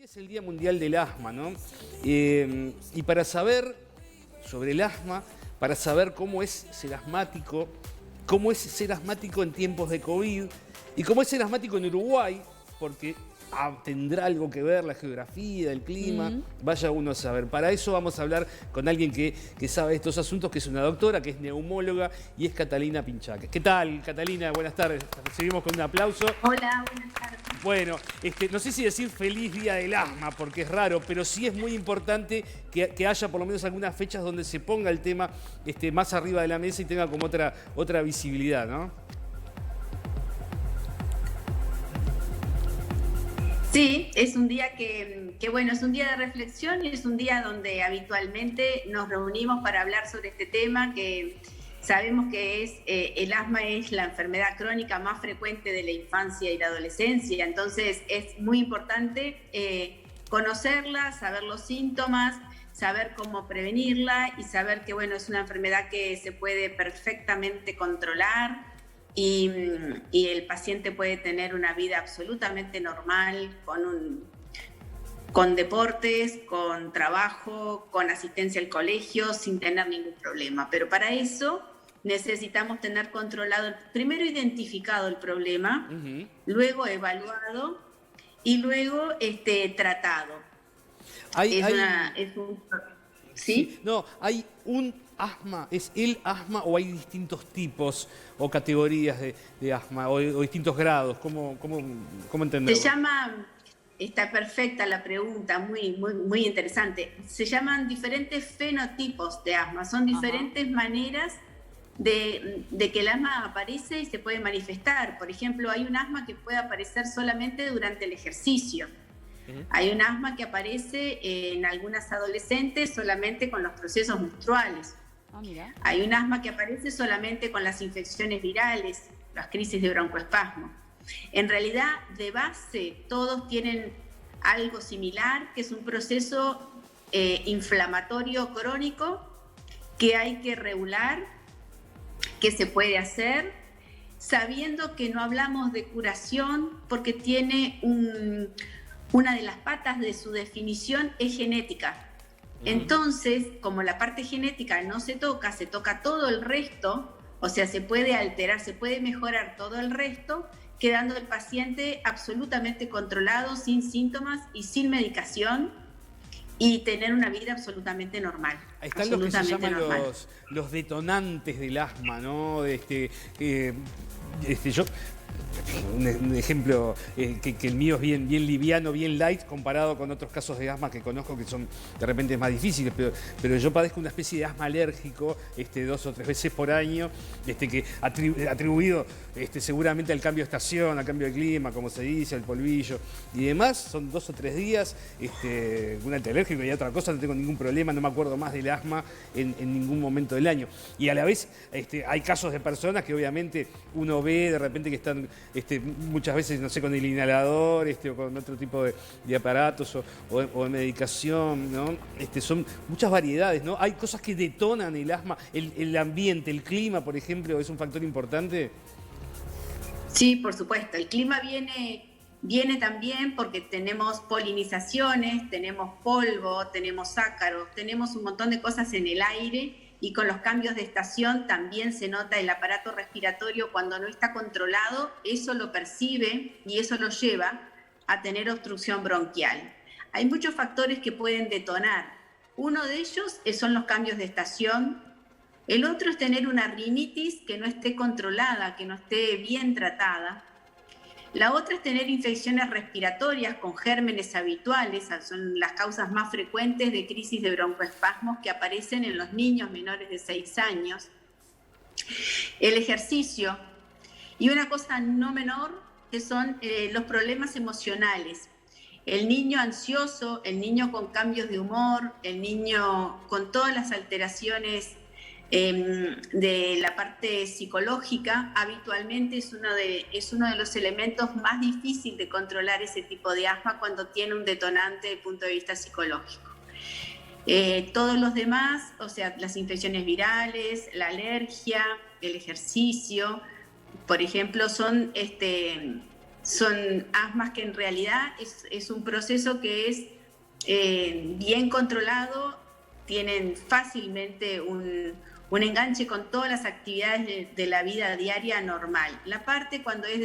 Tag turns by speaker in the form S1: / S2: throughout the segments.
S1: es el Día Mundial del Asma, ¿no? Y para saber sobre el asma, para saber cómo es ser asmático, cómo es ser asmático en tiempos de COVID y cómo es ser asmático en Uruguay, porque tendrá algo que ver la geografía, el clima, vaya uno a saber. Para eso vamos a hablar con alguien que sabe estos asuntos, que es una doctora, que es neumóloga y es Catalina Pinchaque. ¿Qué tal, Catalina? Buenas tardes. Te recibimos con un aplauso.
S2: Hola, buenas tardes.
S1: Bueno, no sé si decir feliz día del asma, porque es raro, pero sí es muy importante que haya por lo menos algunas fechas donde se ponga el tema más arriba de la mesa y tenga como otra visibilidad, ¿no?
S2: Sí, es un día bueno, es un día de reflexión y es un día donde habitualmente nos reunimos para hablar sobre este tema que sabemos que el asma es la enfermedad crónica más frecuente de la infancia y la adolescencia, entonces es muy importante conocerla, saber los síntomas, saber cómo prevenirla y saber que bueno, es una enfermedad que se puede perfectamente controlar. Y el paciente puede tener una vida absolutamente normal, con deportes, con trabajo, con asistencia al colegio, sin tener ningún problema. Pero para eso necesitamos tener controlado, primero identificado el problema, luego evaluado y luego tratado. ¿Sí?
S1: No, hay un asma, ¿es el asma o hay distintos tipos o categorías de asma o distintos grados? ¿Cómo entenderlo?
S2: Se llama, está perfecta la pregunta, muy interesante. Se llaman diferentes fenotipos de asma, son diferentes maneras de que el asma aparece y se puede manifestar. Por ejemplo, hay un asma que puede aparecer solamente durante el ejercicio. Hay un asma que aparece en algunas adolescentes solamente con los procesos menstruales. Hay un asma que aparece solamente con las infecciones virales, las crisis de broncoespasmo. En realidad, de base, todos tienen algo similar, que es un proceso inflamatorio crónico que hay que regular, que se puede hacer, sabiendo que no hablamos de curación porque tiene una de las patas de su definición es genética. Entonces, como la parte genética no se toca todo el resto, o sea, se puede alterar, se puede mejorar todo el resto, quedando el paciente absolutamente controlado, sin síntomas y sin medicación, y tener una vida absolutamente normal.
S1: Ahí están los que se llaman los detonantes del asma, ¿no? Un ejemplo que el mío es bien liviano, bien light, comparado con otros casos de asma que conozco que son de repente más difíciles, pero yo padezco una especie de asma alérgico 2 o 3 veces por año, que atribuido seguramente al cambio de estación, al cambio de clima, como se dice, al polvillo y demás. Son 2 o 3 días, un antialérgico y otra cosa, no tengo ningún problema, no me acuerdo más del asma en ningún momento del año. Y a la vez hay casos de personas que obviamente uno ve de repente que están muchas veces, no sé, con el inhalador o con otro tipo de aparatos o de medicación, ¿no? Son muchas variedades, ¿no? Hay cosas que detonan el asma, el ambiente, el clima, por ejemplo, ¿es un factor importante?
S2: Sí, por supuesto. El clima viene también porque tenemos polinizaciones, tenemos polvo, tenemos ácaros, tenemos un montón de cosas en el aire. Y con los cambios de estación también se nota el aparato respiratorio cuando no está controlado, eso lo percibe y eso lo lleva a tener obstrucción bronquial. Hay muchos factores que pueden detonar. Uno de ellos son los cambios de estación. El otro es tener una rinitis que no esté controlada, que no esté bien tratada. La otra es tener infecciones respiratorias con gérmenes habituales, son las causas más frecuentes de crisis de broncoespasmos que aparecen en los niños menores de 6 años. El ejercicio y una cosa no menor que son los problemas emocionales. El niño ansioso, el niño con cambios de humor, el niño con todas las alteraciones de la parte psicológica, habitualmente es uno de los elementos más difíciles de controlar ese tipo de asma cuando tiene un detonante desde el punto de vista psicológico. Todos los demás, o sea, las infecciones virales, la alergia, el ejercicio, por ejemplo, son son asmas que en realidad es un proceso que es bien controlado, tienen fácilmente un enganche con todas las actividades de la vida diaria normal. La parte cuando es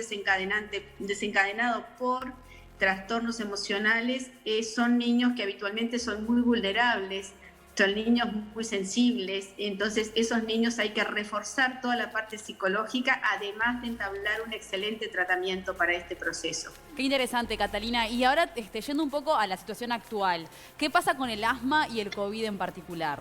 S2: desencadenado por trastornos emocionales, son niños que habitualmente son muy vulnerables, son niños muy sensibles, entonces esos niños hay que reforzar toda la parte psicológica, además de entablar un excelente tratamiento para este proceso.
S3: Qué interesante, Catalina. Y ahora, yendo un poco a la situación actual, ¿qué pasa con el asma y el COVID en particular?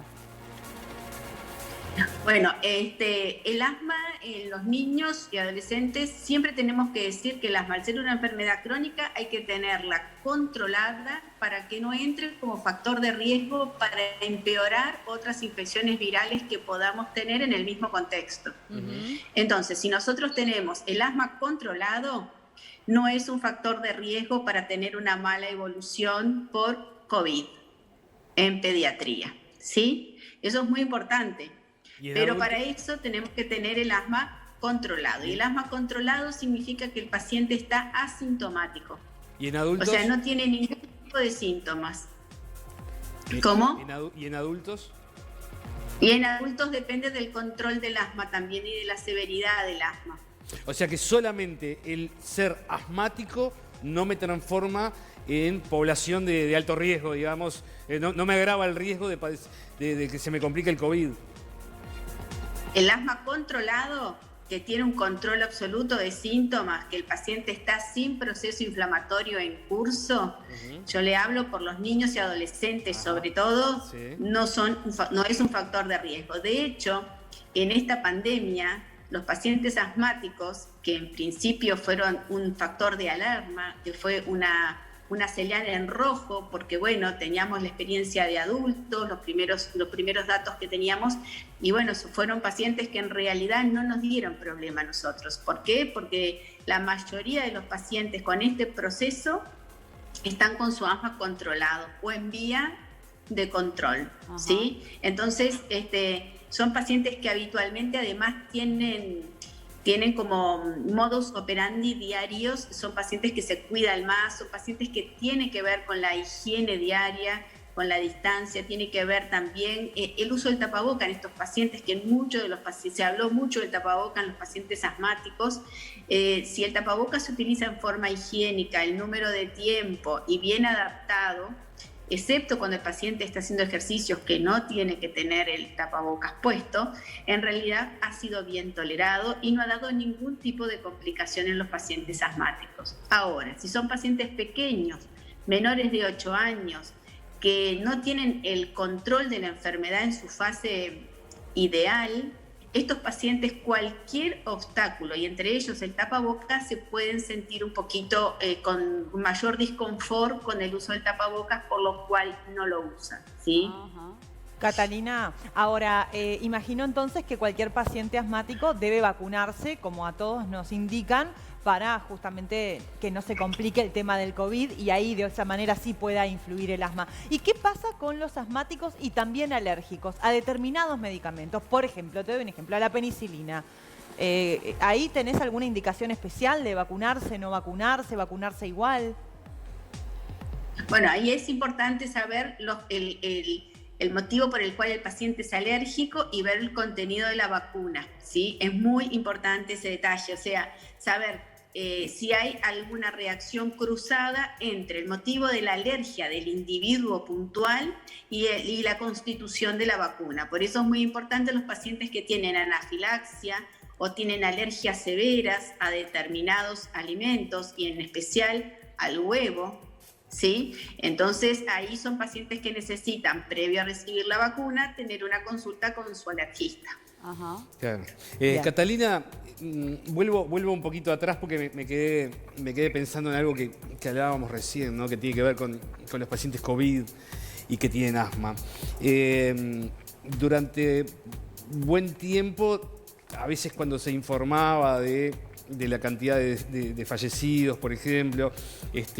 S2: Bueno, el asma en los niños y adolescentes, siempre tenemos que decir que el asma, al ser una enfermedad crónica, hay que tenerla controlada para que no entre como factor de riesgo para empeorar otras infecciones virales que podamos tener en el mismo contexto. Entonces, si nosotros tenemos el asma controlado, no es un factor de riesgo para tener una mala evolución por COVID en pediatría, ¿sí? Eso es muy importante. Pero para eso tenemos que tener el asma controlado. Y el asma controlado significa que el paciente está asintomático.
S1: ¿Y en adultos?
S2: O sea, no tiene ningún tipo de síntomas. ¿Cómo?
S1: ¿Y en adultos?
S2: Y en adultos depende del control del asma también y de la severidad del asma.
S1: O sea que solamente el ser asmático no me transforma en población de alto riesgo, digamos. No me agrava el riesgo de que se me complique el COVID.
S2: El asma controlado, que tiene un control absoluto de síntomas, que el paciente está sin proceso inflamatorio en curso, yo le hablo por los niños y adolescentes sobre todo, sí. no es un factor de riesgo. De hecho, en esta pandemia, los pacientes asmáticos, que en principio fueron un factor de alarma, que fue una señal en rojo, porque bueno, teníamos la experiencia de adultos, los primeros datos que teníamos, y bueno, fueron pacientes que en realidad no nos dieron problema a nosotros. ¿Por qué? Porque la mayoría de los pacientes con este proceso están con su asma controlado o en vía de control, ¿sí? Entonces, son pacientes que habitualmente además tienen como modus operandi diarios, son pacientes que se cuidan más, son pacientes que tienen que ver con la higiene diaria, con la distancia, tiene que ver también el uso del tapaboca en estos pacientes, que en muchos de los pacientes, se habló mucho del tapaboca en los pacientes asmáticos. Si el tapaboca se utiliza en forma higiénica, el número de tiempo y bien adaptado, excepto cuando el paciente está haciendo ejercicios que no tiene que tener el tapabocas puesto, en realidad ha sido bien tolerado y no ha dado ningún tipo de complicación en los pacientes asmáticos. Ahora, si son pacientes pequeños, menores de 8 años, que no tienen el control de la enfermedad en su fase ideal, estos pacientes, cualquier obstáculo, y entre ellos el tapabocas, se pueden sentir un poquito con mayor disconfort con el uso del tapabocas, por lo cual no lo usan, ¿sí?
S4: Catalina, ahora, imagino entonces que cualquier paciente asmático debe vacunarse, como a todos nos indican, para justamente que no se complique el tema del COVID y ahí de esa manera sí pueda influir el asma. ¿Y qué pasa con los asmáticos y también alérgicos a determinados medicamentos? Por ejemplo, te doy un ejemplo, a la penicilina. ¿Ahí tenés alguna indicación especial de vacunarse, no vacunarse, vacunarse igual?
S2: Bueno, ahí es importante saber el motivo por el cual el paciente es alérgico y ver el contenido de la vacuna, ¿sí? Es muy importante ese detalle, o sea, saber si hay alguna reacción cruzada entre el motivo de la alergia del individuo puntual y la constitución de la vacuna. Por eso es muy importante los pacientes que tienen anafilaxia o tienen alergias severas a determinados alimentos y en especial al huevo, ¿sí? Entonces ahí son pacientes que necesitan, previo a recibir la vacuna, tener una consulta con su alergista.
S1: Claro. Catalina, vuelvo un poquito atrás porque me quedé pensando en algo que hablábamos recién, ¿no? Que tiene que ver con los pacientes COVID y que tienen asma. Durante buen tiempo, a veces cuando se informaba de de la cantidad de fallecidos, por ejemplo,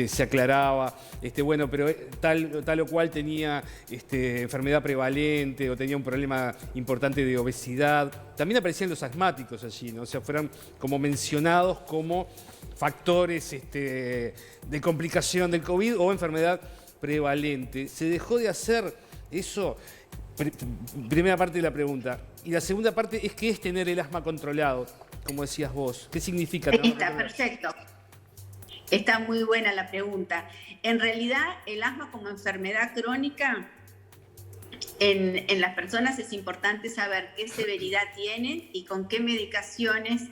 S1: se aclaraba, bueno, pero tal o cual tenía enfermedad prevalente o tenía un problema importante de obesidad. También aparecían los asmáticos allí, ¿no? O sea, fueron como mencionados como factores de complicación del COVID o enfermedad prevalente. ¿Se dejó de hacer eso? Primera parte de la pregunta. Y la segunda parte es, ¿qué es tener el asma controlado? Como decías vos. ¿Qué significa?
S2: Ahí está, perfecto. Está muy buena la pregunta. En realidad, el asma como enfermedad crónica, en las personas es importante saber qué severidad tienen y con qué medicaciones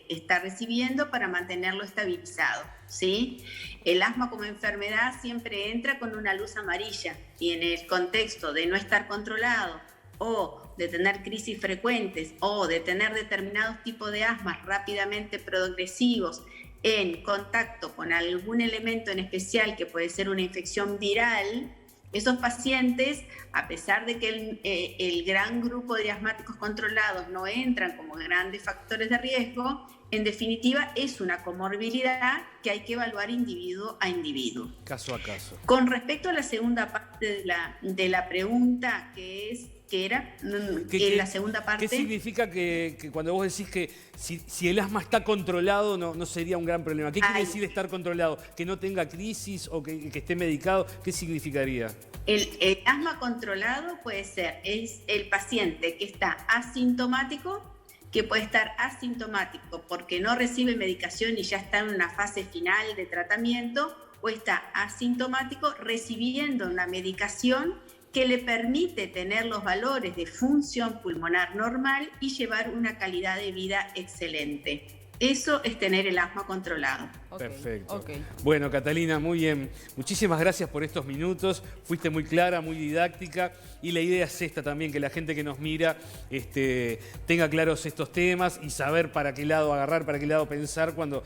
S2: está recibiendo para mantenerlo estabilizado, ¿sí? El asma como enfermedad siempre entra con una luz amarilla y en el contexto de no estar controlado o de tener crisis frecuentes o de tener determinados tipos de asmas rápidamente progresivos en contacto con algún elemento en especial que puede ser una infección viral, esos pacientes, a pesar de que el gran grupo de asmáticos controlados no entran como grandes factores de riesgo, en definitiva es una comorbilidad que hay que evaluar individuo a individuo.
S1: Caso a caso.
S2: Con respecto a la segunda parte de la pregunta, la segunda parte...
S1: ¿Qué significa que cuando vos decís que si el asma está controlado no sería un gran problema? ¿Qué quiere decir estar controlado? ¿Que no tenga crisis o que esté medicado? ¿Qué significaría?
S2: El asma controlado puede ser el paciente que está asintomático, que puede estar asintomático porque no recibe medicación y ya está en una fase final de tratamiento, o está asintomático recibiendo una medicación que le permite tener los valores de función pulmonar normal y llevar una calidad de vida excelente. Eso es tener el asma controlado.
S1: Perfecto.
S3: Okay.
S1: Bueno, Catalina, muy bien. Muchísimas gracias por estos minutos. Fuiste muy clara, muy didáctica. Y la idea es esta también, que la gente que nos mira tenga claros estos temas y saber para qué lado agarrar, para qué lado pensar cuando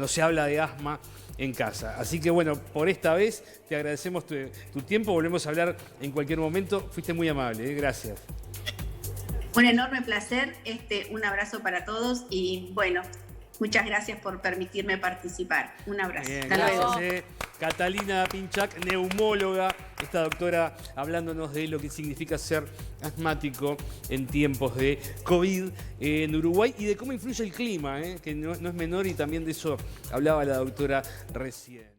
S1: se habla de asma en casa. Así que bueno, por esta vez te agradecemos tu tiempo. Volvemos a hablar en cualquier momento. Fuiste muy amable. Gracias.
S2: Un enorme placer, un abrazo para todos y bueno, muchas gracias por permitirme participar. Un abrazo.
S1: Bien,
S2: hasta luego.
S1: gracias. Catalina Pinchak, neumóloga, esta doctora hablándonos de lo que significa ser asmático en tiempos de COVID en Uruguay y de cómo influye el clima, que no es menor y también de eso hablaba la doctora recién.